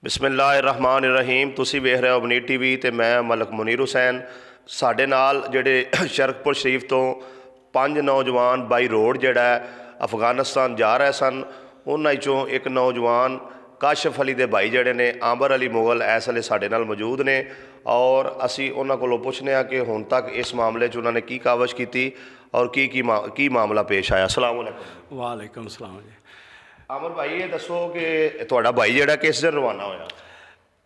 ਬਿਸਮਿਲ੍ਲਾਹਿਰਰਹਿਮਾਨਿਰਰਹੀਮ। ਤੁਸੀਂ ਵੇਖ ਰਹੇ ਹੋ ਅਬਨੀ TV ਤੇ ਮੈਂ ਮਲਕ ਮੁਨੀਰ ਹੁਸੈਨ। ਸਾਡੇ ਨਾਲ ਜਿਹੜੇ ਸ਼ਰਕਪੁਰ ਸ਼ਰੀਫ ਤੋਂ 5 ਨੌਜਵਾਨ ਬਾਈ ਰੋਡ ਜਿਹੜਾ ਅਫਗਾਨਿਸਤਾਨ ਜਾ ਰਹੇ ਸਨ, ਉਹਨਾਂ ਵਿੱਚੋਂ ਇੱਕ ਨੌਜਵਾਨ ਕਾਸ਼ਫ ਅਲੀ ਦੇ ਭਾਈ ਜਿਹੜੇ ਨੇ ਆਮਰ ਅਲੀ ਮੁਗਲ ਇਸ ਵੇਲੇ ਸਾਡੇ ਨਾਲ ਮੌਜੂਦ ਨੇ ਔਰ ਅਸੀਂ ਉਹਨਾਂ ਕੋਲੋਂ ਪੁੱਛਦੇ ਹਾਂ ਕਿ ਹੁਣ ਤੱਕ ਇਸ ਮਾਮਲੇ 'ਚ ਉਹਨਾਂ ਨੇ ਕੀ ਕਾਵਸ਼ ਕੀਤੀ ਔਰ ਕੀ ਮਾਮਲਾ ਪੇਸ਼ ਆਇਆ। अस्सलाम वालेकुम। वालेकुम सलाम जी। ਆਮਰ ਭਾਈ, ਇਹ ਦੱਸੋ ਕਿ ਤੁਹਾਡਾ ਭਾਈ ਜਿਹੜਾ ਕਿਸ ਦਿਨ ਰਵਾਨਾ ਹੋਇਆ?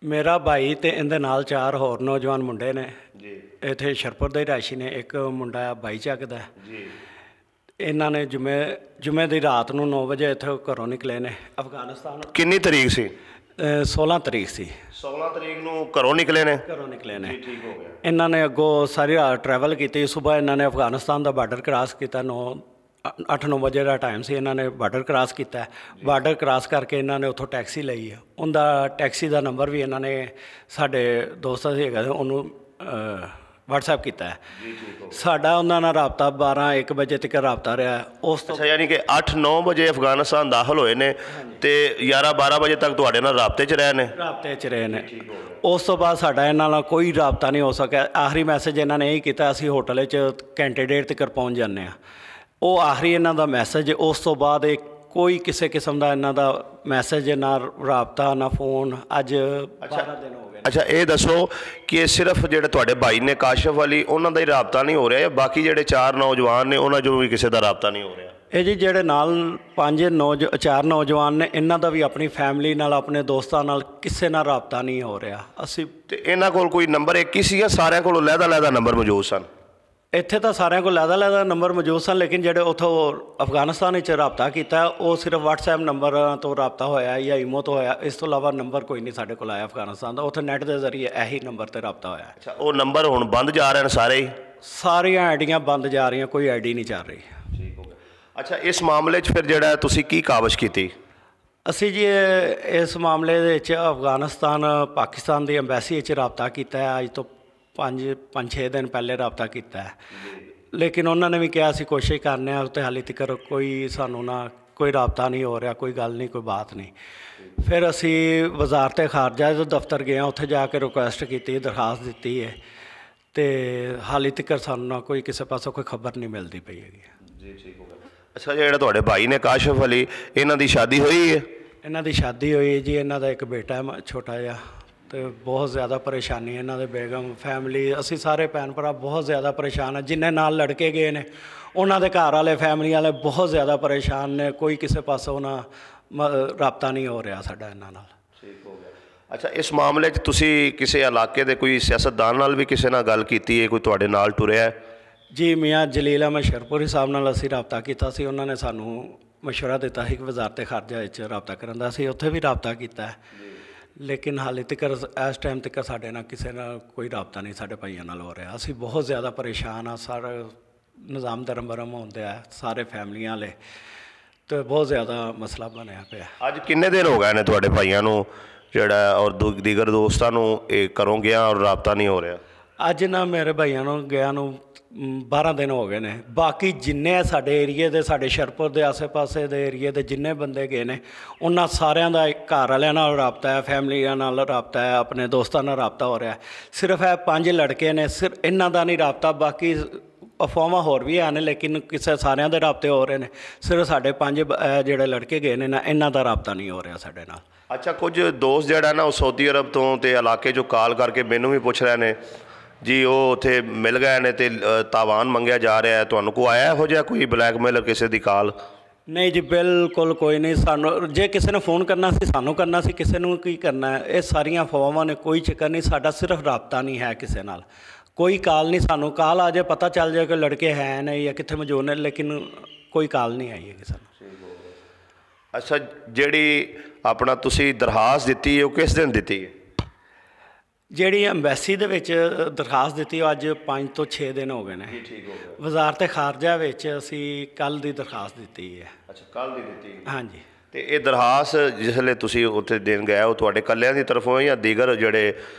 ਮੇਰਾ ਭਾਈ ਤੇ ਇਹਦੇ ਨਾਲ 4 ਹੋਰ ਨੌਜਵਾਨ ਮੁੰਡੇ ਨੇ ਜੀ। ਇੱਥੇ ਸ਼ਰਕਪੁਰ ਦੇ ਰਿਹਾਇਸ਼ੀ ਨੇ। ਇੱਕ ਮੁੰਡਾ ਬਾਈ ਚੱਕਦਾ ਜੀ। ਇਹਨਾਂ ਨੇ ਜੁਮੇ ਦੀ ਰਾਤ ਨੂੰ 9 ਵਜੇ ਇੱਥੋਂ ਘਰੋਂ ਨਿਕਲੇ ਨੇ ਅਫਗਾਨਿਸਤਾਨ। ਕਿੰਨੀ ਤਰੀਕ ਸੀ? 16 ਤਰੀਕ ਸੀ। 16 ਤਰੀਕ ਨੂੰ ਘਰੋਂ ਨਿਕਲੇ ਨੇ? ਘਰੋਂ ਨਿਕਲੇ ਨੇ। ਠੀਕ ਹੋ ਗਿਆ। ਇਹਨਾਂ ਨੇ ਅੱਗੋਂ ਸਾਰੀ ਰਾਤ ਟਰੈਵਲ ਕੀਤੀ। ਸੁਬਾਹ ਇਹਨਾਂ ਨੇ ਅਫਗਾਨਿਸਤਾਨ ਦਾ ਬਾਰਡਰ ਕ੍ਰਾਸ ਕੀਤਾ। 8-9 ਵਜੇ ਦਾ ਟਾਈਮ ਸੀ। ਇਹਨਾਂ ਨੇ ਬਾਰਡਰ ਕ੍ਰਾਸ ਕੀਤਾ। ਬਾਰਡਰ ਕ੍ਰਾਸ ਕਰਕੇ ਇਹਨਾਂ ਨੇ ਉੱਥੋਂ ਟੈਕਸੀ ਲਈ। ਉਹਦਾ ਟੈਕਸੀ ਦਾ ਨੰਬਰ ਵੀ ਇਹਨਾਂ ਨੇ ਸਾਡੇ ਦੋਸਤਾਂ ਸੀ ਹੈਗਾ, ਉਹਨੂੰ WhatsApp ਕੀਤਾ। ਸਾਡਾ ਉਹਨਾਂ ਨਾਲ ਰਾਬਤਾ 12-1 ਵਜੇ ਤੱਕ ਰਾਬਤਾ ਰਿਹਾ। ਉਸ ਤੋਂ ਯਾਨੀ ਕਿ 8-9 ਵਜੇ ਅਫਗਾਨਿਸਤਾਨ ਦਾਖਲ ਹੋਏ ਨੇ ਤੇ 11-12 ਵਜੇ ਤੱਕ ਤੁਹਾਡੇ ਨਾਲ ਰਾਬਤੇ 'ਚ ਰਹੇ ਨੇ? ਰਾਬਤੇ 'ਚ ਰਹੇ ਨੇ। ਉਸ ਤੋਂ ਬਾਅਦ ਸਾਡਾ ਇਹਨਾਂ ਨਾਲ ਕੋਈ ਰਾਬਤਾ ਨਹੀਂ ਹੋ ਸਕਿਆ। ਆਖਰੀ ਮੈਸੇਜ ਇਹਨਾਂ ਨੇ ਇਹ ਕੀਤਾ, ਅਸੀਂ ਹੋਟਲ 'ਚ ਘੰਟੇ ਡੇਢ ਤੱਕ ਪਹੁੰਚ ਜਾਂਦੇ ਹਾਂ। ਉਹ ਆਖਰੀ ਇਹਨਾਂ ਦਾ ਮੈਸੇਜ। ਉਸ ਤੋਂ ਬਾਅਦ ਇਹ ਕੋਈ ਕਿਸੇ ਕਿਸਮ ਦਾ ਇਹਨਾਂ ਦਾ ਮੈਸੇਜ, ਨਾ ਰਾਬਤਾ, ਨਾ ਫੋਨ। ਅੱਜ 12 ਦਿਨ ਹੋ ਗਏ। ਅੱਛਾ, ਇਹ ਦੱਸੋ ਕਿ ਸਿਰਫ ਜਿਹੜੇ ਤੁਹਾਡੇ ਭਾਈ ਨੇ ਕਾਸ਼ਫ ਅਲੀ, ਉਹਨਾਂ ਦਾ ਹੀ ਰਾਬਤਾ ਨਹੀਂ ਹੋ ਰਿਹਾ ਜਾਂ ਬਾਕੀ ਜਿਹੜੇ 4 ਨੌਜਵਾਨ ਨੇ ਉਹਨਾਂ 'ਚੋਂ ਵੀ ਕਿਸੇ ਦਾ ਰਾਬਤਾ ਨਹੀਂ ਹੋ ਰਿਹਾ? ਇਹ ਜੀ ਜਿਹੜੇ ਨਾਲ 4 ਨੌਜਵਾਨ ਨੇ, ਇਹਨਾਂ ਦਾ ਵੀ ਆਪਣੀ ਫੈਮਿਲੀ ਨਾਲ, ਆਪਣੇ ਦੋਸਤਾਂ ਨਾਲ ਕਿਸੇ ਨਾਲ ਰਾਬਤਾ ਨਹੀਂ ਹੋ ਰਿਹਾ। ਅਸੀਂ ਤੇ ਇਹਨਾਂ ਕੋਲ ਕੋਈ ਨੰਬਰ ਇੱਕ ਹੀ ਸੀ ਜਾਂ ਸਾਰਿਆਂ ਕੋਲ ਲਹਿਦਾ ਨੰਬਰ ਮੌਜੂਦ ਸਨ? ਇੱਥੇ ਤਾਂ ਸਾਰਿਆਂ ਕੋਲ ਲਹਿਦਾ ਨੰਬਰ ਮੌਜੂਦ ਸਨ, ਲੇਕਿਨ ਜਿਹੜੇ ਉੱਥੋਂ ਅਫਗਾਨਿਸਤਾਨ ਵਿੱਚ ਰਾਬਤਾ ਕੀਤਾ ਉਹ ਸਿਰਫ WhatsApp ਨੰਬਰਾਂ ਤੋਂ ਰਾਬਤਾ ਹੋਇਆ ਜਾਂ ਈਮੋ ਤੋਂ ਹੋਇਆ। ਇਸ ਤੋਂ ਇਲਾਵਾ ਨੰਬਰ ਕੋਈ ਨਹੀਂ ਸਾਡੇ ਕੋਲ ਆਇਆ ਅਫਗਾਨਿਸਤਾਨ ਦਾ। ਉੱਥੇ ਨੈੱਟ ਦੇ ਜ਼ਰੀਏ ਇਹੀ ਨੰਬਰ 'ਤੇ ਰਾਬਤਾ ਹੋਇਆ। ਅੱਛਾ, ਉਹ ਨੰਬਰ ਹੁਣ ਬੰਦ ਜਾ ਰਹੇ ਨੇ ਸਾਰੇ ਹੀ? ਸਾਰੀਆਂ ਆਈਡੀਆਂ ਬੰਦ ਜਾ ਰਹੀਆਂ, ਕੋਈ ਆਈਡੀ ਨਹੀਂ ਚੱਲ ਰਹੀ। ਠੀਕ ਹੋ ਗਿਆ। ਅੱਛਾ, ਇਸ ਮਾਮਲੇ 'ਚ ਫਿਰ ਜਿਹੜਾ ਤੁਸੀਂ ਕੀ ਕਾਵਸ਼ ਕੀਤੀ? ਅਸੀਂ ਜੀ ਇਸ ਮਾਮਲੇ ਦੇ ਵਿੱਚ ਅਫਗਾਨਿਸਤਾਨ ਪਾਕਿਸਤਾਨ ਦੀ ਅੰਬੈਸੀ ਵਿੱਚ ਰਾਬਤਾ ਕੀਤਾ ਹੈ। ਅੱਜ ਤੋਂ 5-6 ਦਿਨ ਪਹਿਲੇ ਰਾਬਤਾ ਕੀਤਾ ਹੈ, ਲੇਕਿਨ ਉਹਨਾਂ ਨੇ ਵੀ ਕਿਹਾ ਅਸੀਂ ਕੋਸ਼ਿਸ਼ ਕਰਨੇ ਆ, ਉੱਤੇ ਹਾਲੇ ਤੱਕ ਸਾਨੂੰ ਕੋਈ ਰਾਬਤਾ ਨਹੀਂ ਹੋ ਰਿਹਾ, ਕੋਈ ਗੱਲ ਨਹੀਂ, ਕੋਈ ਬਾਤ ਨਹੀਂ। ਫਿਰ ਅਸੀਂ ਵਜ਼ਾਰਤ ਖਾਰਜਾ ਦੇ ਦਫ਼ਤਰ ਗਏ, ਉੱਥੇ ਜਾ ਕੇ ਰਿਕੁਐਸਟ ਕੀਤੀ, ਦਰਖਾਸਤ ਦਿੱਤੀ ਹੈ, ਅਤੇ ਹਾਲੇ ਤੱਕ ਸਾਨੂੰ ਕੋਈ ਕਿਸੇ ਪਾਸੋਂ ਕੋਈ ਖਬਰ ਨਹੀਂ ਮਿਲਦੀ ਪਈ ਹੈਗੀ। ਜੀ, ਠੀਕ ਹੋ ਗਿਆ। ਅੱਛਾ, ਜਿਹੜਾ ਤੁਹਾਡੇ ਭਾਈ ਨੇ ਕਾਸ਼ਫ ਅਲੀ, ਇਹਨਾਂ ਦੀ ਸ਼ਾਦੀ ਹੋਈ ਹੈ? ਇਹਨਾਂ ਦੀ ਸ਼ਾਦੀ ਹੋਈ ਜੀ। ਇਹਨਾਂ ਦਾ ਇੱਕ ਬੇਟਾ ਹੈ ਛੋਟਾ ਜਿਹਾ, ਅਤੇ ਬਹੁਤ ਜ਼ਿਆਦਾ ਪਰੇਸ਼ਾਨੀ ਇਹਨਾਂ ਦੇ ਬੇਗਮ, ਫੈਮਿਲੀ, ਅਸੀਂ ਸਾਰੇ ਭੈਣ ਭਰਾ ਬਹੁਤ ਜ਼ਿਆਦਾ ਪਰੇਸ਼ਾਨ ਹਾਂ। ਜਿੰਨੇ ਨਾਲ ਲੜਕੇ ਗਏ ਨੇ ਉਹਨਾਂ ਦੇ ਘਰ ਵਾਲੇ, ਫੈਮਿਲੀ ਵਾਲੇ ਬਹੁਤ ਜ਼ਿਆਦਾ ਪਰੇਸ਼ਾਨ ਨੇ। ਕੋਈ ਕਿਸੇ ਪਾਸੋਂ ਰਾਬਤਾ ਨਹੀਂ ਹੋ ਰਿਹਾ ਸਾਡਾ ਇਹਨਾਂ ਨਾਲ। ਠੀਕ ਹੋ ਗਿਆ। ਅੱਛਾ, ਇਸ ਮਾਮਲੇ 'ਚ ਤੁਸੀਂ ਕਿਸੇ ਇਲਾਕੇ ਦੇ ਕੋਈ ਸਿਆਸਤਦਾਨ ਨਾਲ ਵੀ ਕਿਸੇ ਨਾਲ ਗੱਲ ਕੀਤੀ ਹੈ? ਕੋਈ ਤੁਹਾਡੇ ਨਾਲ ਟੁਰਿਆ? ਜੀ, ਮੀਆਂ ਜਲੀਲ ਅਹਿਮਦ ਸ਼ਰਕਪੁਰੀ ਸਾਹਿਬ ਨਾਲ ਅਸੀਂ ਰਾਬਤਾ ਕੀਤਾ ਸੀ। ਉਹਨਾਂ ਨੇ ਸਾਨੂੰ ਮਸ਼ਵਰਾ ਦਿੱਤਾ ਸੀ ਕਿ ਵਜ਼ਾਰਤ ਖਾਰਜਾ ਵਿੱਚ ਰਾਬਤਾ ਕਰਨ ਦਾ। ਅਸੀਂ ਉੱਥੇ ਵੀ ਰਾਬਤਾ ਕੀਤਾ, ਲੇਕਿਨ ਹਾਲੇ ਤੱਕ ਇਸ ਟਾਈਮ ਤੱਕ ਸਾਡੇ ਨਾਲ ਕਿਸੇ ਨਾਲ ਕੋਈ ਰਾਬਤਾ ਨਹੀਂ ਸਾਡੇ ਭਾਈਆਂ ਨਾਲ ਹੋ ਰਿਹਾ। ਅਸੀਂ ਬਹੁਤ ਜ਼ਿਆਦਾ ਪਰੇਸ਼ਾਨ ਹਾਂ। ਸਾਰਾ ਨਿਜ਼ਾਮ ਦਰਮ ਬਰਮ ਹੁੰਦੇ ਆ, ਸਾਰੇ ਫੈਮਲੀਆਂ ਵਾਲੇ, ਅਤੇ ਬਹੁਤ ਜ਼ਿਆਦਾ ਮਸਲਾ ਬਣਿਆ ਪਿਆ। ਅੱਜ ਕਿੰਨੇ ਦਿਨ ਹੋ ਗਏ ਨੇ ਤੁਹਾਡੇ ਭਾਈਆਂ ਨੂੰ ਜਿਹੜਾ ਔਰ ਦੀਗਰ ਦੋਸਤਾਂ ਨੂੰ ਇਹ ਘਰੋਂ ਗਿਆ ਔਰ ਰਾਬਤਾ ਨਹੀਂ ਹੋ ਰਿਹਾ? ਅੱਜ ਨਾ ਮੇਰੇ ਭਾਈਆਂ ਨੂੰ ਗਿਆ ਨੂੰ 12 ਦਿਨ ਹੋ ਗਏ ਨੇ। ਬਾਕੀ ਜਿੰਨੇ ਸਾਡੇ ਏਰੀਏ ਦੇ, ਸਾਡੇ ਸ਼ਰਕਪੁਰ ਦੇ ਆਸੇ ਪਾਸੇ ਦੇ ਏਰੀਏ ਦੇ ਜਿੰਨੇ ਬੰਦੇ ਗਏ ਨੇ, ਉਹਨਾਂ ਸਾਰਿਆਂ ਦਾ ਘਰ ਵਾਲਿਆਂ ਨਾਲ ਰਾਬਤਾ ਹੈ, ਫੈਮਲੀਆਂ ਨਾਲ ਰਾਬਤਾ ਹੈ, ਆਪਣੇ ਦੋਸਤਾਂ ਨਾਲ ਰਾਬਤਾ ਹੋ ਰਿਹਾ। ਸਿਰਫ ਇਹ 5 ਲੜਕੇ ਨੇ, ਸਿਰਫ ਇਹਨਾਂ ਦਾ ਨਹੀਂ ਰਾਬਤਾ। ਬਾਕੀ ਅਫਵਾਹਾਂ ਹੋਰ ਵੀ ਹਨ, ਲੇਕਿਨ ਕਿਸੇ ਸਾਰਿਆਂ ਦੇ ਰਾਬਤੇ ਹੋ ਰਹੇ ਨੇ। ਸਿਰਫ ਸਾਡੇ 5 ਜਿਹੜੇ ਲੜਕੇ ਗਏ ਨੇ ਨਾ, ਇਹਨਾਂ ਦਾ ਰਾਬਤਾ ਨਹੀਂ ਹੋ ਰਿਹਾ ਸਾਡੇ ਨਾਲ। ਅੱਛਾ, ਕੁਝ ਦੋਸਤ ਜਿਹੜਾ ਨਾ ਉਹ ਸਾਊਦੀ ਅਰਬ ਤੋਂ ਅਤੇ ਇਲਾਕੇ 'ਚੋਂ ਕਾਲ ਕਰਕੇ ਮੈਨੂੰ ਵੀ ਪੁੱਛ ਰਹੇ ਨੇ ਜੀ, ਉਹ ਉੱਥੇ ਮਿਲ ਗਏ ਨੇ ਅਤੇ ਤਾਵਾਨ ਮੰਗਿਆ ਜਾ ਰਿਹਾ। ਤੁਹਾਨੂੰ ਕੋਈ ਆਇਆ ਇਹੋ ਜਿਹਾ ਕੋਈ ਬਲੈਕਮੇਲਰ ਕਿਸੇ ਦੀ ਕਾਲ? ਨਹੀਂ ਜੀ, ਬਿਲਕੁਲ ਕੋਈ ਨਹੀਂ। ਸਾਨੂੰ ਜੇ ਕਿਸੇ ਨੇ ਫ਼ੋਨ ਕਰਨਾ ਸੀ ਸਾਨੂੰ ਕਰਨਾ ਸੀ, ਕਿਸੇ ਨੂੰ ਕੀ ਕਰਨਾ ਹੈ। ਇਹ ਸਾਰੀਆਂ ਅਫਵਾਹਾਂ ਨੇ, ਕੋਈ ਚੱਕਰ ਨਹੀਂ। ਸਾਡਾ ਸਿਰਫ ਰਾਬਤਾ ਨਹੀਂ ਹੈ ਕਿਸੇ ਨਾਲ। ਕੋਈ ਕਾਲ ਨਹੀਂ ਸਾਨੂੰ। ਕਾਲ ਆ ਜਾਏ, ਪਤਾ ਚੱਲ ਜਾਏ ਕਿ ਲੜਕੇ ਹੈ ਨੇ ਜਾਂ ਕਿੱਥੇ ਮੌਜੂਦ ਨੇ, ਲੇਕਿਨ ਕੋਈ ਕਾਲ ਨਹੀਂ ਆਈ ਹੈ ਕਿਸੇ ਨੂੰ। ਅੱਛਾ, ਜਿਹੜੀ ਆਪਣਾ ਤੁਸੀਂ ਦਰਖਾਸਤ ਦਿੱਤੀ ਹੈ ਉਹ ਕਿਸ ਦਿਨ ਦਿੱਤੀ ਹੈ? ਜਿਹੜੀ ਅੰਬੈਸੀ ਦੇ ਵਿੱਚ ਦਰਖਾਸਤ ਦਿੱਤੀ ਉਹ ਅੱਜ 5 ਤੋਂ 6 ਦਿਨ ਹੋ ਗਏ ਨੇ। ਠੀਕ ਹੋ ਗਿਆ। ਵਜ਼ਾਰਤ ਖਾਰਜਾ ਵਿੱਚ ਅਸੀਂ ਕੱਲ੍ਹ ਦੀ ਦਰਖਾਸਤ ਦਿੱਤੀ ਹੈ। ਅੱਛਾ, ਕੱਲ੍ਹ ਦੀ ਦਿੱਤੀ? ਹਾਂਜੀ। ਅਤੇ ਇਹ ਦਰਖਾਸਤ ਜਿਸ ਵੇਲੇ ਤੁਸੀਂ ਉੱਥੇ ਦੇਣ ਗਏ ਉਹ ਤੁਹਾਡੇ ਇਕੱਲਿਆਂ ਦੀ ਤਰਫੋਂ ਜਾਂ ਦੀਗਰ ਜਿਹੜੇ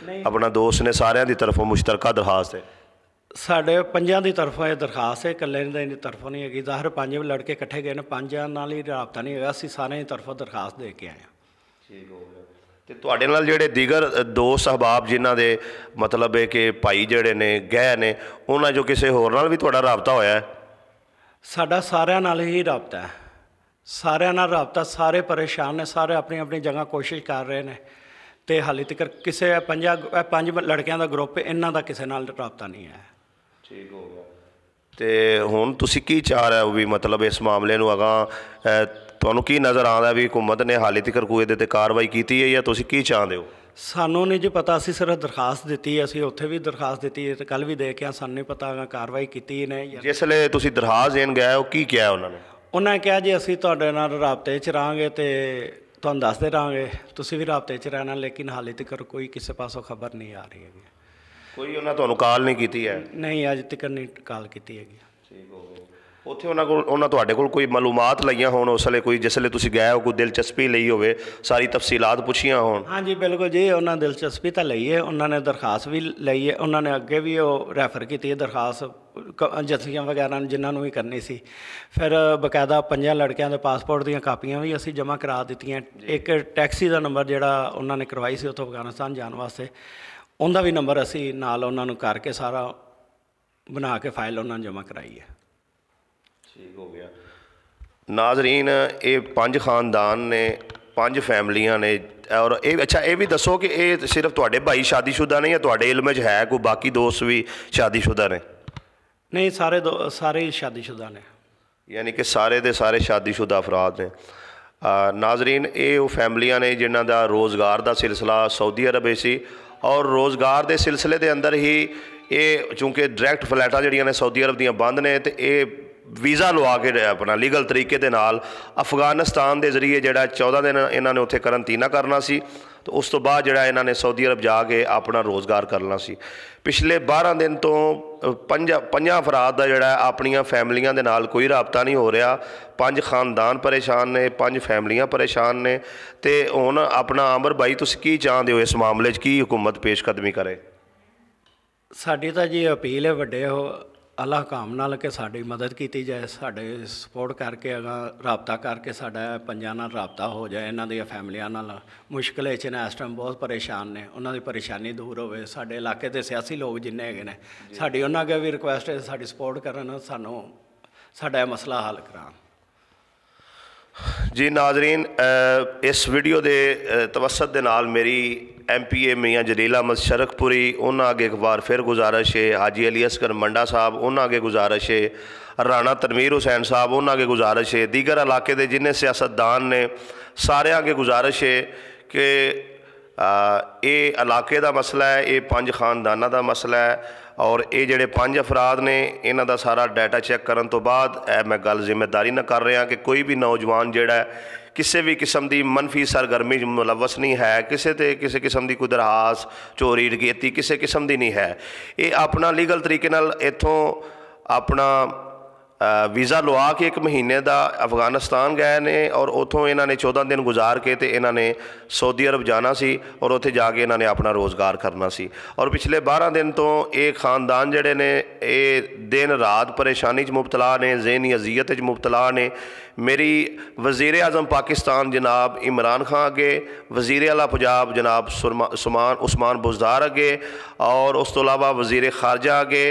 ਆਪਣਾ ਦੋਸਤ ਨੇ ਸਾਰਿਆਂ ਦੀ ਤਰਫੋਂ ਮੁਸ਼ਤਰਕਾ ਦਰਖਾਸਤ ਹੈ? ਸਾਡੇ 5 ਦੀ ਤਰਫੋਂ ਇਹ ਦਰਖਾਸਤ ਹੈ, ਇਕੱਲੇ ਦੀ ਤਰਫੋਂ ਨਹੀਂ ਹੈਗੀ। ਜ਼ਾਹਿਰ 5 ਲੜਕੇ ਇਕੱਠੇ ਗਏ ਨੇ, 5 ਨਾਲ ਹੀ ਰਾਬਤਾ ਨਹੀਂ ਹੈਗਾ। ਅਸੀਂ ਸਾਰਿਆਂ ਦੀ ਤਰਫੋਂ ਦਰਖਾਸਤ ਦੇ ਕੇ ਆਏ ਹਾਂ। ਠੀਕ ਹੋ ਗਿਆ। ਤੇ ਤੁਹਾਡੇ ਨਾਲ ਜਿਹੜੇ ਦੀਗਰ ਦੋਸਤ ਅਹਿਬਾਬ ਜਿਨ੍ਹਾਂ ਦੇ ਮਤਲਬ ਹੈ ਕਿ ਭਾਈ ਜਿਹੜੇ ਨੇ ਗਏ ਨੇ, ਉਹਨਾਂ 'ਚੋਂ ਕਿਸੇ ਹੋਰ ਨਾਲ ਵੀ ਤੁਹਾਡਾ ਰਾਬਤਾ ਹੋਇਆ ਹੈ? ਸਾਡਾ ਸਾਰਿਆਂ ਨਾਲ ਹੀ ਰਾਬਤਾ ਹੈ, ਸਾਰਿਆਂ ਨਾਲ ਰਾਬਤਾ। ਸਾਰੇ ਪਰੇਸ਼ਾਨ ਨੇ, ਸਾਰੇ ਆਪਣੀ ਆਪਣੀ ਜਗ੍ਹਾ ਕੋਸ਼ਿਸ਼ ਕਰ ਰਹੇ ਨੇ, ਅਤੇ ਹਾਲੇ ਤੱਕ ਕਿਸੇ ਪੰਜ ਲੜਕਿਆਂ ਦਾ ਗਰੁੱਪ, ਇਹਨਾਂ ਦਾ ਕਿਸੇ ਨਾਲ ਰਾਬਤਾ ਨਹੀਂ ਹੈ। ਠੀਕ ਹੋ ਗਿਆ। ਅਤੇ ਹੁਣ ਤੁਸੀਂ ਕੀ ਚਾਹ ਰਹੇ ਹੋ ਵੀ ਮਤਲਬ ਇਸ ਮਾਮਲੇ ਨੂੰ ਅਗਾਂਹ ਤੁਹਾਨੂੰ ਕੀ ਨਜ਼ਰ ਆਉਂਦਾ ਵੀ ਹੁਕੂਮਤ ਨੇ ਹਾਲੇ ਤੱਕ ਕੋਈ ਇਹਦੇ 'ਤੇ ਕਾਰਵਾਈ ਕੀਤੀ ਹੈ ਜਾਂ ਤੁਸੀਂ ਕੀ ਚਾਹੁੰਦੇ ਹੋ? ਸਾਨੂੰ ਨਹੀਂ ਜੀ ਪਤਾ, ਅਸੀਂ ਸਿਰਫ ਦਰਖਾਸਤ ਦਿੱਤੀ ਹੈ, ਅਸੀਂ ਉੱਥੇ ਵੀ ਦਰਖਾਸਤ ਦਿੱਤੀ ਹੈ ਅਤੇ ਕੱਲ੍ਹ ਵੀ ਦੇ ਕੇ ਆ, ਸਾਨੂੰ ਨਹੀਂ ਪਤਾ ਕਾਰਵਾਈ ਕੀਤੀ ਨੇ। ਜਿਸ ਵੇਲੇ ਤੁਸੀਂ ਦਰਖਾਸਤ ਦੇਣ ਗਏ ਉਹ ਕੀ ਕਿਹਾ ਉਹਨਾਂ ਨੇ? ਉਹਨਾਂ ਨੇ ਕਿਹਾ ਜੀ ਅਸੀਂ ਤੁਹਾਡੇ ਨਾਲ ਰਾਬਤੇ 'ਚ ਰਹਾਂਗੇ ਅਤੇ ਤੁਹਾਨੂੰ ਦੱਸਦੇ ਰਹਾਂਗੇ, ਤੁਸੀਂ ਵੀ ਰਾਬਤੇ 'ਚ ਰਹਿਣਾ, ਲੇਕਿਨ ਹਾਲੇ ਤੱਕ ਕੋਈ ਕਿਸੇ ਪਾਸੋਂ ਖਬਰ ਨਹੀਂ ਆ ਰਹੀ ਹੈਗੀ। ਕੋਈ ਉਹਨਾਂ ਤੁਹਾਨੂੰ ਕਾਲ ਨਹੀਂ ਕੀਤੀ ਹੈ? ਨਹੀਂ, ਅੱਜ ਤੱਕ ਨਹੀਂ ਕਾਲ ਕੀਤੀ ਹੈਗੀ। ਠੀਕ ਹੋ ਗਿਆ। ਉੱਥੇ ਉਹਨਾਂ ਤੁਹਾਡੇ ਕੋਲ ਕੋਈ ਮਾਲੂਮਾਤ ਲਈਆਂ ਹੋਣ ਉਸ ਵੇਲੇ, ਕੋਈ ਜਿਸ ਵੇਲੇ ਤੁਸੀਂ ਗਏ ਹੋ ਕੋਈ ਦਿਲਚਸਪੀ ਲਈ ਹੋਵੇ, ਸਾਰੀ ਤਫਸੀਲਾਤ ਪੁੱਛੀਆਂ ਹੋਣ? ਹਾਂਜੀ ਬਿਲਕੁਲ ਜੀ, ਉਹਨਾਂ ਦਿਲਚਸਪੀ ਤਾਂ ਲਈ ਹੈ, ਉਹਨਾਂ ਨੇ ਦਰਖਾਸਤ ਵੀ ਲਈ ਹੈ, ਉਹਨਾਂ ਨੇ ਅੱਗੇ ਵੀ ਉਹ ਰੈਫਰ ਕੀਤੀ ਹੈ ਦਰਖਾਸਤ ਏਜੰਸੀਆਂ ਵਗੈਰਾ ਨੂੰ ਜਿਨ੍ਹਾਂ ਨੂੰ ਵੀ ਕਰਨੀ ਸੀ। ਫਿਰ ਬਕਾਇਦਾ 5 ਲੜਕਿਆਂ ਦੇ ਪਾਸਪੋਰਟ ਦੀਆਂ ਕਾਪੀਆਂ ਵੀ ਅਸੀਂ ਜਮ੍ਹਾਂ ਕਰਾ ਦਿੱਤੀਆਂ। ਇੱਕ ਟੈਕਸੀ ਦਾ ਨੰਬਰ ਜਿਹੜਾ ਉਹਨਾਂ ਨੇ ਕਰਵਾਈ ਸੀ ਉੱਥੋਂ ਅਫਗਾਨਿਸਤਾਨ ਜਾਣ ਵਾਸਤੇ, ਉਹਦਾ ਵੀ ਨੰਬਰ ਅਸੀਂ ਨਾਲ ਉਹਨਾਂ ਨੂੰ ਕਰਕੇ ਸਾਰਾ ਬਣਾ ਕੇ ਫਾਈਲ ਉਹਨਾਂ ਨੂੰ ਜਮ੍ਹਾਂ ਕਰਾਈ ਹੈ। ਠੀਕ ਹੋ ਗਿਆ। ਨਾਜ਼ਰੀਨ, ਇਹ 5 ਖਾਨਦਾਨ ਨੇ, 5 ਫੈਮਲੀਆਂ ਨੇ, ਔਰ ਇਹ ਅੱਛਾ ਇਹ ਵੀ ਦੱਸੋ ਕਿ ਇਹ ਸਿਰਫ ਤੁਹਾਡੇ ਭਾਈ ਸ਼ਾਦੀशुदा ਨੇ ਜਾਂ ਤੁਹਾਡੇ ਇਲਮ 'ਚ ਹੈ ਕੋਈ ਬਾਕੀ ਦੋਸਤ ਵੀ ਸ਼ਾਦੀशुदा ਨੇ? ਨਹੀਂ, ਸਾਰੇ ਹੀ ਸ਼ਾਦੀशुदा ਨੇ, ਯਾਨੀ ਕਿ ਸਾਰੇ ਦੇ ਸਾਰੇ ਸ਼ਾਦੀशुदा ਅਫਰਾਦ ਨੇ। ਨਾਜ਼ਰੀਨ, ਇਹ ਉਹ ਫੈਮਲੀਆਂ ਨੇ ਜਿਨ੍ਹਾਂ ਦਾ ਰੋਜ਼ਗਾਰ ਦਾ ਸਿਲਸਿਲਾ ਸਾਊਦੀ ਅਰਬ ਵਿੱਚ ਸੀ, ਔਰ ਰੋਜ਼ਗਾਰ ਦੇ ਸਿਲਸਿਲੇ ਦੇ ਅੰਦਰ ਹੀ ਇਹ ਚੂੰਕਿ ਡਾਇਰੈਕਟ ਫਲੈਟਾਂ ਜਿਹੜੀਆਂ ਨੇ ਸਾਊਦੀ ਅਰਬ ਦੀਆਂ ਬੰਦ ਨੇ, ਅਤੇ ਇਹ ਵੀਜ਼ਾ ਲਵਾ ਕੇ ਆਪਣਾ ਲੀਗਲ ਤਰੀਕੇ ਦੇ ਨਾਲ ਅਫਗਾਨਿਸਤਾਨ ਦੇ ਜ਼ਰੀਏ ਜਿਹੜਾ 14 ਦਿਨ ਇਹਨਾਂ ਨੇ ਉੱਥੇ ਕਰੰਟੀਨਾ ਕਰਨਾ ਸੀ, ਅਤੇ ਉਸ ਤੋਂ ਬਾਅਦ ਜਿਹੜਾ ਇਹਨਾਂ ਨੇ ਸਾਊਦੀ ਅਰਬ ਜਾ ਕੇ ਆਪਣਾ ਰੋਜ਼ਗਾਰ ਕਰਨਾ ਸੀ। ਪਿਛਲੇ 12 ਦਿਨ ਤੋਂ 5 ਅਫਰਾਦ ਦਾ ਜਿਹੜਾ ਆਪਣੀਆਂ ਫੈਮਲੀਆਂ ਦੇ ਨਾਲ ਕੋਈ ਰਾਬਤਾ ਨਹੀਂ ਹੋ ਰਿਹਾ। 5 ਖਾਨਦਾਨ ਪਰੇਸ਼ਾਨ ਨੇ, 5 ਫੈਮਲੀਆਂ ਪਰੇਸ਼ਾਨ ਨੇ। ਅਤੇ ਹੁਣ ਆਪਣਾ ਆਮਰ ਭਾਈ, ਤੁਸੀਂ ਕੀ ਚਾਹੁੰਦੇ ਹੋ ਇਸ ਮਾਮਲੇ 'ਚ, ਕੀ ਹੁਕੂਮਤ ਪੇਸ਼ਕਦਮੀ ਕਰੇ? ਸਾਡੀ ਤਾਂ ਜੀ ਅਪੀਲ ਹੈ ਵੱਡੇ ਅੱਲਾਹ ਹਕਾਮ ਨਾਲ ਕਿ ਸਾਡੀ ਮਦਦ ਕੀਤੀ ਜਾਏ, ਸਾਡੇ ਸਪੋਰਟ ਕਰਕੇ ਅਗਾਂ ਰਾਬਤਾ ਕਰਕੇ ਸਾਡਾ 5 ਨਾਲ ਰਾਬਤਾ ਹੋ ਜਾਏ, ਇਹਨਾਂ ਦੀਆਂ ਫੈਮਲੀਆਂ ਨਾਲ। ਮੁਸ਼ਕਿਲ 'ਚ ਨੇ, ਇਸ ਟਾਈਮ ਬਹੁਤ ਪਰੇਸ਼ਾਨ ਨੇ, ਉਹਨਾਂ ਦੀ ਪਰੇਸ਼ਾਨੀ ਦੂਰ ਹੋਵੇ। ਸਾਡੇ ਇਲਾਕੇ ਦੇ ਸਿਆਸੀ ਲੋਕ ਜਿੰਨੇ ਹੈਗੇ ਨੇ, ਸਾਡੀ ਉਹਨਾਂ ਅੱਗੇ ਵੀ ਰਿਕੁਐਸਟ ਹੈ ਸਾਡੀ ਸਪੋਰਟ ਕਰਨ, ਸਾਨੂੰ ਸਾਡਾ ਇਹ ਮਸਲਾ ਹੱਲ ਕਰਾਉਣ। ਜੀ ਨਾਜ਼ਰੀਨ, ਇਸ ਵੀਡੀਓ ਦੇ ਤਵੱਸਤ ਦੇ ਨਾਲ ਮੇਰੀ MPA ਮੀਆਂ ਜਲੀਲ ਅਹਿਮਦ ਸ਼ਰਕਪੁਰੀ ਉਹਨਾਂ ਅੱਗੇ ਇੱਕ ਵਾਰ ਫਿਰ ਗੁਜ਼ਾਰਿਸ਼ ਹੈ, ਹਾਜੀ ਅਲੀ ਅਸਗਰ ਮੰਡਾ ਸਾਹਿਬ ਉਹਨਾਂ ਅੱਗੇ ਗੁਜ਼ਾਰਿਸ਼ ਹੈ, ਰਾਣਾ ਤਨਵੀਰ ਹੁਸੈਨ ਸਾਹਿਬ ਉਹਨਾਂ ਅੱਗੇ ਗੁਜ਼ਾਰਿਸ਼ ਹੈ, ਦੀਗਰ ਇਲਾਕੇ ਦੇ ਜਿੰਨੇ ਸਿਆਸਤਦਾਨ ਨੇ ਸਾਰਿਆਂ ਅੱਗੇ ਗੁਜ਼ਾਰਿਸ਼ ਹੈ ਕਿ ਇਹ ਇਲਾਕੇ ਦਾ ਮਸਲਾ ਹੈ, ਇਹ 5 ਖਾਨਦਾਨਾਂ ਦਾ ਮਸਲਾ ਹੈ, ਔਰ ਇਹ ਜਿਹੜੇ 5 ਅਫਰਾਦ ਨੇ ਇਹਨਾਂ ਦਾ ਸਾਰਾ ਡਾਟਾ ਚੈੱਕ ਕਰਨ ਤੋਂ ਬਾਅਦ ਇਹ ਮੈਂ ਗੱਲ ਜ਼ਿੰਮੇਦਾਰੀ ਨਾਲ ਕਰ ਰਿਹਾ ਕਿ ਕੋਈ ਵੀ ਨੌਜਵਾਨ ਜਿਹੜਾ ਕਿਸੇ ਵੀ ਕਿਸਮ ਦੀ ਮਨਫੀ ਸਰਗਰਮੀ 'ਚ ਮੁਲਵਸ ਨਹੀਂ ਹੈ, ਕਿਸੇ ਕਿਸਮ ਦੀ ਕੋਈ ਦਰਖਾਸਤ ਚੋਰੀ ਡਕੈਤੀ ਕਿਸੇ ਕਿਸਮ ਦੀ ਨਹੀਂ ਹੈ। ਇਹ ਆਪਣਾ ਲੀਗਲ ਤਰੀਕੇ ਨਾਲ ਇੱਥੋਂ ਆਪਣਾ ਵੀਜ਼ਾ ਲਵਾ ਕੇ 1 ਮਹੀਨੇ ਦਾ ਅਫਗਾਨਿਸਤਾਨ ਗਏ ਨੇ, ਔਰ ਉੱਥੋਂ ਇਹਨਾਂ ਨੇ 14 ਦਿਨ ਗੁਜ਼ਾਰ ਕੇ ਅਤੇ ਇਹਨਾਂ ਨੇ ਸਾਊਦੀ ਅਰਬ ਜਾਣਾ ਸੀ, ਔਰ ਉੱਥੇ ਜਾ ਕੇ ਇਹਨਾਂ ਨੇ ਆਪਣਾ ਰੋਜ਼ਗਾਰ ਕਰਨਾ ਸੀ। ਔਰ ਪਿਛਲੇ 12 ਦਿਨ ਤੋਂ ਇਹ ਖਾਨਦਾਨ ਜਿਹੜੇ ਨੇ ਇਹ ਦਿਨ ਰਾਤ ਪਰੇਸ਼ਾਨੀ 'ਚ ਮੁਬਤਲਾ ਨੇ, ਜ਼ਹਿਨੀ ਅਜ਼ੀਅਤ 'ਚ ਮੁਬਤਲਾ ਨੇ। ਮੇਰੀ ਵਜ਼ੀਰ ਆਜ਼ਮ ਪਾਕਿस्तान जनाब इमरान खान अगे, वज़ीर आला पंजाब जनाब उस्मान बुज़दार अगे, और उस तो इलावा वज़ीर खारजा अगे,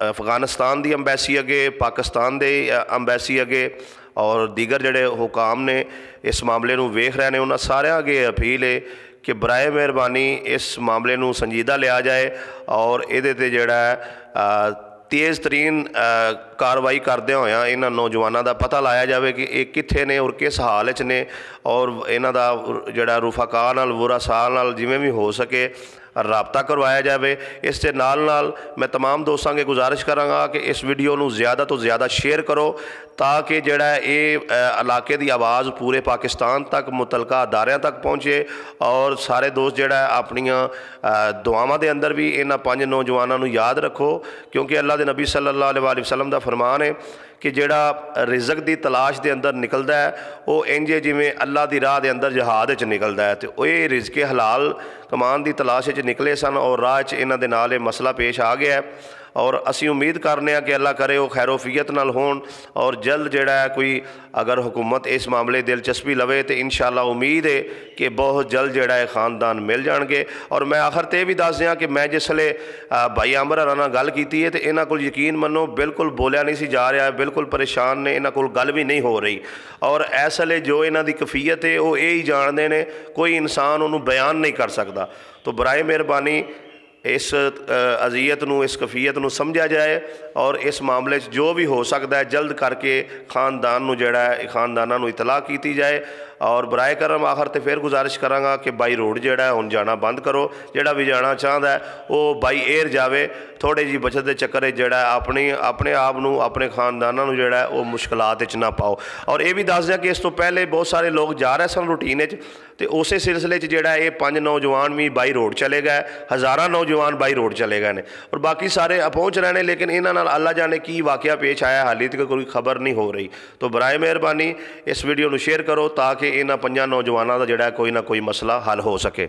अफगानिस्तान की अंबैसी अगे, पाकिस्तान की अंबैसी अगे, और दीगर जड़े हुकाम ने इस मामले नूं वेख रहे हैं उन्होंने सारे अगे अपील है कि बराए मेहरबानी इस मामले नूं संजीदा लिया जाए, और ये जोड़ा तेज़ तरीन कार्रवाई करदे होया इन्हां नौजवानों का पता लाया जाए कि ये कित्थे ने और किस हाल च ने, और इन्हां दा जिहड़ा रुफाका नाल वुरासा नाल जिवें भी हो सके राबता करवाया जाए। इस दे नाल नाल मैं तमाम दोस्तों की गुजारिश करांगा कि इस वीडियो नूं ज़्यादा तो ज़्यादा शेयर करो, ताकि जिहड़ा ये इलाके की आवाज़ पूरे पाकिस्तान तक मुतलका अदारियां तक पहुँचे, और सारे दोस्त जिहड़ा अपनियां दुआवां दे अंदर भी इन्हां 5 नौजवानों नूं याद रखो, क्योंकि अल्लाह दे नबी सल्लल्लाहु अलैहि वसल्लम दा फरमान है ਕਿ ਜਿਹੜਾ ਰਿਜ਼ਕ ਦੀ ਤਲਾਸ਼ ਦੇ ਅੰਦਰ ਨਿਕਲਦਾ ਹੈ ਉਹ ਇੰਝ ਜਿਵੇਂ ਅੱਲਾ ਦੀ ਰਾਹ ਦੇ ਅੰਦਰ ਜਹਾਦ ਵਿੱਚ ਨਿਕਲਦਾ ਹੈ, ਤੇ ਉਹ ਇਹ ਰਿਜ਼ਕੇ ਹਲਾਲ ਕਮਾਉਣ ਦੀ ਤਲਾਸ਼ ਵਿੱਚ ਨਿਕਲੇ ਸਨ ਔਰ ਰਾਹ 'ਚ ਇਹਨਾਂ ਦੇ ਨਾਲ ਇਹ ਮਸਲਾ ਪੇਸ਼ ਆ ਗਿਆ ਹੈ। ਔਰ ਅਸੀਂ ਉਮੀਦ ਕਰਨੇ ਹਾਂ ਕਿ ਅੱਲਾ ਕਰੇ ਉਹ ਖੈਰੋਫੀਅਤ ਨਾਲ ਹੋਣ ਔਰ ਜਲਦ ਜਿਹੜਾ ਹੈ ਕੋਈ ਅਗਰ ਹੁਕੂਮਤ ਇਸ ਮਾਮਲੇ ਦਿਲਚਸਪੀ ਲਵੇ ਤੇ ਇਨਸ਼ਾਅੱਲਾ ਉਮੀਦ ਹੈ ਕਿ ਬਹੁਤ ਜਲਦ ਜਿਹੜਾ ਹੈ ਖਾਨਦਾਨ ਮਿਲ ਜਾਣਗੇ। ਔਰ ਮੈਂ ਆਖਰ ਤੇ ਇਹ ਵੀ ਦੱਸ ਦਿਆਂ ਕਿ ਮੈਂ ਜਿਸ ਵੇਲੇ ਭਾਈ ਆਮਰ ਹੋਰਾਂ ਨਾਲ ਗੱਲ ਕੀਤੀ ਹੈ ਤੇ ਇਹਨਾਂ ਕੋਲ ਯਕੀਨ ਮੰਨੋ ਬਿਲਕੁਲ ਬੋਲਿਆ ਨਹੀਂ ਸੀ ਜਾ ਰਿਹਾ, ਬਿਲਕੁਲ ਪਰੇਸ਼ਾਨ ਨੇ, ਇਹਨਾਂ ਕੋਲ ਗੱਲ ਵੀ ਨਹੀਂ ਹੋ ਰਹੀ। ਔਰ ਇਸ ਵੇਲੇ ਜੋ ਇਹਨਾਂ ਦੀ ਕਫੀਅਤ ਹੈ ਉਹ ਇਹ ਹੀ ਜਾਣਦੇ ਨੇ, ਕੋਈ ਇਨਸਾਨ ਉਹਨੂੰ ਬਿਆਨ ਨਹੀਂ ਕਰ ਸਕਦਾ। ਤਾਂ ਬਰਾਏ ਮਿਹਰਬਾਨੀ ਇਸ ਅਜ਼ੀਅਤ ਨੂੰ, ਇਸ ਕਫੀਅਤ ਨੂੰ ਸਮਝਿਆ ਜਾਏ ਔਰ ਇਸ ਮਾਮਲੇ 'ਚ ਜੋ ਵੀ ਹੋ ਸਕਦਾ ਹੈ ਜਲਦ ਕਰਕੇ ਖਾਨਦਾਨ ਨੂੰ ਜਿਹੜਾ ਹੈ ਖਾਨਦਾਨਾਂ ਨੂੰ ਇਤਲਾਹ ਕੀਤੀ ਜਾਏ। ਔਰ ਬਰਾਏ ਕਰਮ ਆਖਰ ਤੇ ਫਿਰ ਗੁਜ਼ਾਰਿਸ਼ ਕਰਾਂਗਾ ਕਿ ਬਾਈ ਰੋਡ ਜਿਹੜਾ ਹੁਣ ਜਾਣਾ ਬੰਦ ਕਰੋ, ਜਿਹੜਾ ਵੀ ਜਾਣਾ ਚਾਹੁੰਦਾ ਉਹ ਬਾਈ 에ਅਰ ਜਾਵੇ। ਥੋੜ੍ਹੀ ਜਿਹੀ ਬਚਤ ਦੇ ਚੱਕਰ ਜਿਹੜਾ ਆਪਣੇ ਆਪ ਨੂੰ, ਆਪਣੇ ਖਾਨਦਾਨਾਂ ਨੂੰ ਜਿਹੜਾ ਉਹ ਮੁਸ਼ਕਲਾਤ ਵਿੱਚ ਨਾ ਪਾਓ। ਔਰ ਇਹ ਵੀ ਦੱਸ ਦਿਆਂ ਕਿ ਇਸ ਤੋਂ ਪਹਿਲੇ ਬਹੁਤ ਸਾਰੇ ਲੋਕ ਜਾ ਰਹੇ ਸਨ ਰੂਟੀਨ ਵਿੱਚ, ਤੇ ਉਸੇ ਸਿਲਸਿਲੇ 'ਚ ਜਿਹੜਾ ਇਹ 5 ਨੌਜਵਾਨ ਵੀ ਬਾਈ ਰੋਡ ਚਲੇ ਗਏ, ਹਜ਼ਾਰਾਂ ਨੌਜਵਾਨ ਬਾਈ ਰੋਡ ਚਲੇ ਗਏ ਨੇ ਔਰ ਬਾਕੀ ਸਾਰੇ ਪਹੁੰਚ ਰਹੇ ਨੇ, ਲੇਕਿਨ ਇਹਨਾਂ ਨਾਲ ਅੱਲਾ ਜਾਣੇ ਕੀ ਵਾਕਿਆ ਪੇਸ਼ ਆਇਆ ਹਾਲੇ ਤੱਕ ਕੋਈ ਖਬਰ ਨਹੀਂ ਹੋ ਰਹੀ। ਤਾਂ ਬਰਾਏ ਮਿਹਰਬਾਨੀ ਇਸ ਵੀਡੀਓ ਨੂੰ ਸ਼ੇਅਰ ਕਰੋ ਤਾਂ ਕਿ ਇਹਨਾਂ 5 ਨੌਜਵਾਨਾਂ ਦਾ ਜਿਹੜਾ ਕੋਈ ਨਾ ਕੋਈ ਮਸਲਾ ਹੱਲ ਹੋ ਸਕੇ।